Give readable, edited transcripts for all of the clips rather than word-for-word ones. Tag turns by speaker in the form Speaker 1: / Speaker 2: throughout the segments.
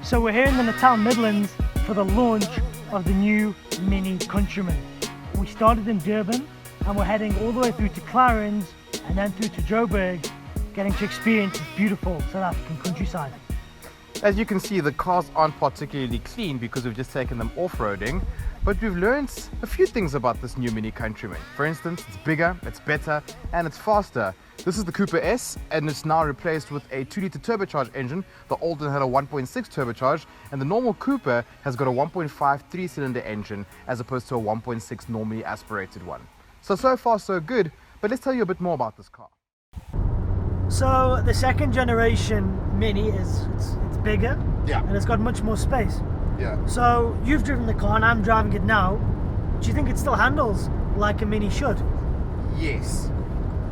Speaker 1: So we're here in the Natal Midlands for the launch of the new MINI Countryman. We started in Durban and we're heading all the way through to Clarence and then through to Joburg, getting to experience this beautiful South African countryside.
Speaker 2: As you can see, the cars aren't particularly clean because we've just taken them off-roading, but we've learned a few things about this new MINI Countryman. For instance, it's bigger, it's better, and it's faster. This is the Cooper S, and it's now replaced with a 2-litre turbocharged engine. The old one had a 1.6 turbocharged, and the normal Cooper has got a 1.5 3-cylinder engine as opposed to a 1.6 normally aspirated one. So far so good, but let's tell you a bit more about this car.
Speaker 1: So the second generation Mini it's bigger,
Speaker 2: Yeah.
Speaker 1: and it's got much more space.
Speaker 2: Yeah.
Speaker 1: So you've driven the car and I'm driving it now. Do you think it still handles like a Mini should?
Speaker 3: Yes.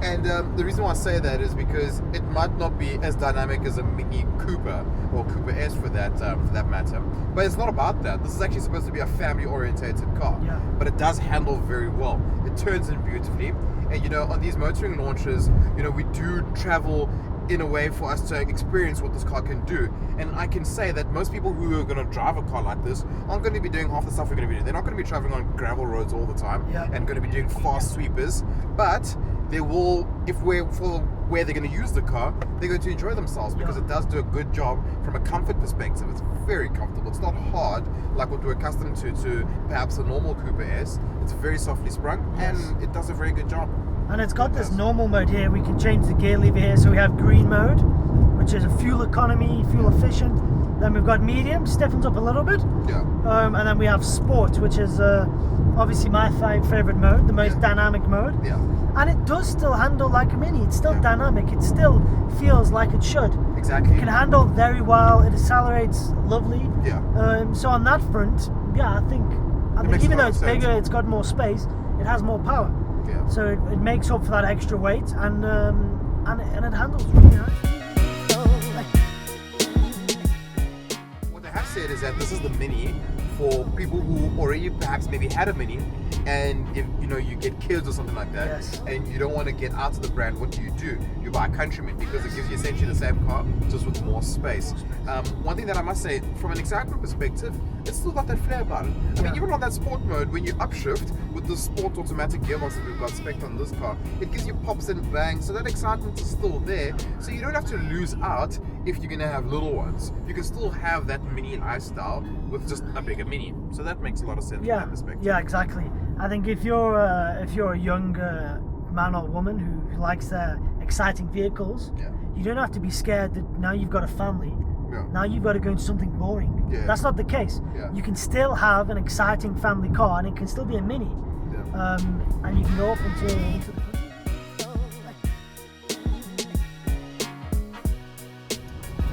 Speaker 3: And the reason why I say that is because it might not be as dynamic as a Mini Cooper or Cooper S for that matter. But it's not about that. This is actually supposed to be a family-orientated car.
Speaker 1: Yeah.
Speaker 3: But it does handle very well. It turns in beautifully. And you know, on these motoring launches, you know, we do travel in a way for us to experience what this car can do. And I can say that most people who are going to drive a car like this aren't going to be doing half the stuff we're going to be doing. They're not going to be traveling on gravel roads all the time.
Speaker 1: Yeah.
Speaker 3: And going to be doing fast sweepers. But they will, if we're for where they're going to use the car, they're going to enjoy themselves because it does do a good job from a comfort perspective. It's very comfortable. It's not hard like what we're accustomed to perhaps a normal Cooper S. It's very softly sprung,
Speaker 1: Yes.
Speaker 3: and it does a very good job.
Speaker 1: And it's got this normal mode here. We can change the gear lever here. So we have green mode, which is a fuel economy, fuel efficient. Then we've got medium, stiffens up a little bit.
Speaker 3: Yeah.
Speaker 1: And then we have sport, which is obviously my favorite mode, the most dynamic mode.
Speaker 3: Yeah.
Speaker 1: And it does still handle like a Mini. It's still dynamic. It still feels like it should.
Speaker 3: Exactly.
Speaker 1: It can handle very well. It accelerates lovely.
Speaker 3: Yeah.
Speaker 1: So on that front, yeah, I think
Speaker 3: makes
Speaker 1: even
Speaker 3: a
Speaker 1: though
Speaker 3: lot
Speaker 1: it's
Speaker 3: of sense.
Speaker 1: bigger, it's got more space. It has more power.
Speaker 3: Yeah.
Speaker 1: So it makes up for that extra weight, and it handles really nice.
Speaker 3: What they have said is that this is the Mini for people who already perhaps maybe had a Mini, and if you know you get kids or something like that,
Speaker 1: Yes.
Speaker 3: and you don't want to get out of the brand, what do? You buy a Countryman because it gives you essentially the same car just with more space. One thing that I must say, from an excitement perspective, it's still got that flair about it. I mean, even on that sport mode, when you upshift with the sport automatic gearbox that we've got spec on this car, it gives you pops and bangs, so that excitement is still there. So you don't have to lose out if you're gonna have little ones. You can still have that Mini lifestyle with just a bigger Mini. So that makes a lot of sense from that perspective.
Speaker 1: Yeah, exactly. I think if you're a young man or woman who likes exciting vehicles, you don't have to be scared that now you've got a family.
Speaker 3: Yeah.
Speaker 1: Now you've got to go into something boring.
Speaker 3: Yeah.
Speaker 1: That's not the case.
Speaker 3: Yeah.
Speaker 1: You can still have an exciting family car, and it can still be a Mini.
Speaker 3: Yeah.
Speaker 1: And you can go up into the country.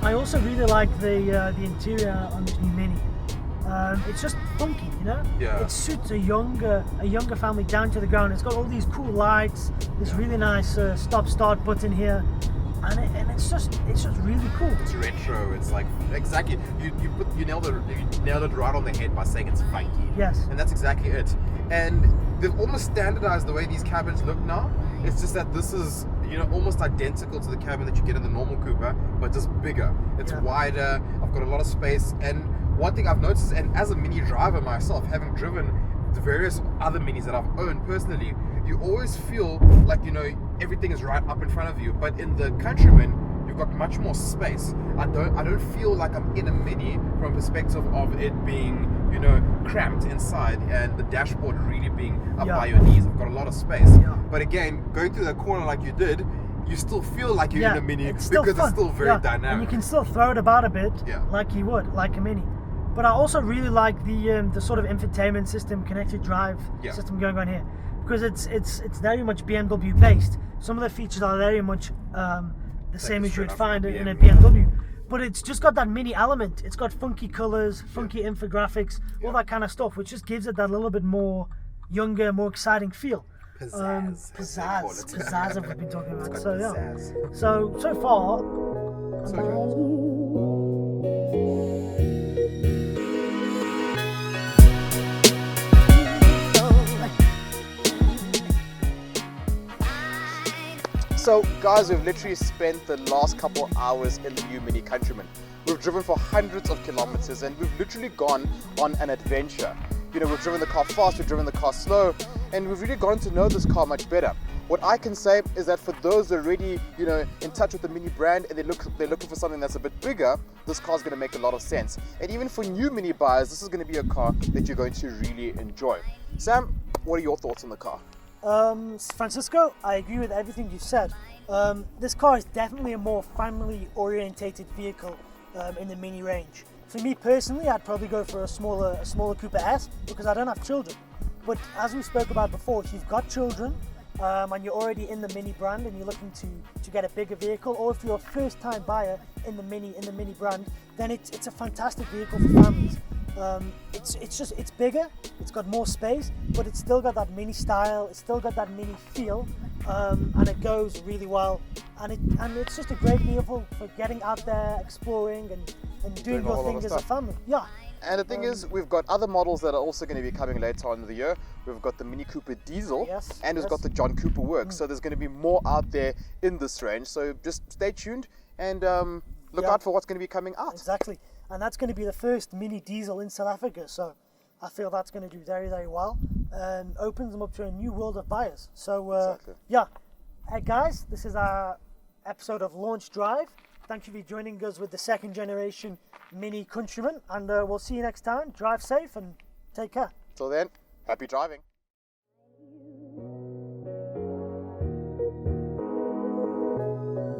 Speaker 1: I also really like the interior on this new Mini. It's just funky, you know.
Speaker 3: Yeah.
Speaker 1: It suits a younger family down to the ground. It's got all these cool lights, this really nice stop-start button here, and it's just really cool.
Speaker 3: It's retro. It's like exactly you nailed it right on the head by saying it's funky.
Speaker 1: Yes.
Speaker 3: And that's exactly it. And they've almost standardized the way these cabins look now. It's just that this is, you know, almost identical to the cabin that you get in the normal Cooper, but just bigger. It's wider. I've got a lot of space. And one thing I've noticed, and as a Mini driver myself, having driven the various other Minis that I've owned personally, you always feel like, you know, everything is right up in front of you. But in the Countryman, you've got much more space. I don't feel like I'm in a Mini from a perspective of it being, you know, cramped inside and the dashboard really being up by your knees. I've got a lot of space.
Speaker 1: Yeah.
Speaker 3: But again, going through that corner like you did, you still feel like you're in a Mini
Speaker 1: it's
Speaker 3: because
Speaker 1: fun.
Speaker 3: it's still very dynamic.
Speaker 1: And you can still throw it about a bit,
Speaker 3: Yeah.
Speaker 1: like you would, like a Mini. But I also really like the sort of infotainment system, connected drive system going on here, because it's very much BMW based. Some of the features are very much the same as you would find in a BMW, but it's just got that Mini element. It's got funky colors, funky infographics, all that kind of stuff, which just gives it that little bit more younger, more exciting feel.
Speaker 3: Pizzazz.
Speaker 1: Pizzazz that we've been talking about.
Speaker 3: It's
Speaker 1: So
Speaker 3: got
Speaker 1: yeah.
Speaker 3: pizzazz.
Speaker 1: So far.
Speaker 2: So guys, we've literally spent the last couple hours in the new MINI Countryman. we've driven for hundreds of kilometers, and we've literally gone on an adventure. You know, we've driven the car fast, we've driven the car slow, and we've really gotten to know this car much better. What I can say is that for those already, you know, in touch with the Mini brand and they're looking for something that's a bit bigger, this car is going to make a lot of sense. And even for new Mini buyers, this is going to be a car that you're going to really enjoy. Sam, what are your thoughts on the car?
Speaker 1: Francisco, I agree with everything you said. This car is definitely a more family-orientated vehicle in the Mini range. For me personally, I'd probably go for a smaller Cooper S because I don't have children. But as we spoke about before, if you've got children and you're already in the Mini brand and you're looking to get a bigger vehicle, or if you're a first-time buyer in the Mini brand, then it's a fantastic vehicle for families. It's bigger, it's got more space, but it's still got that Mini style, it's still got that Mini feel, and it goes really well. And it's just a great vehicle for getting out there, exploring, and doing your thing as a family. Yeah.
Speaker 2: And the thing is, we've got other models that are also going to be coming later on in the year. We've got the Mini Cooper Diesel, and we've got the John Cooper Works. So there's going to be more out there in this range. So just stay tuned and look out for what's going to be coming out.
Speaker 1: Exactly. And that's going to be the first Mini Diesel in South Africa. So I feel that's going to do very, very well and opens them up to a new world of buyers. So yeah. Hey guys, this is our episode of Launch Drive. Thank you for joining us with the second generation Mini Countryman, and we'll see you next time. Drive safe and take care.
Speaker 2: Till then, happy driving.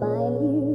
Speaker 4: By you.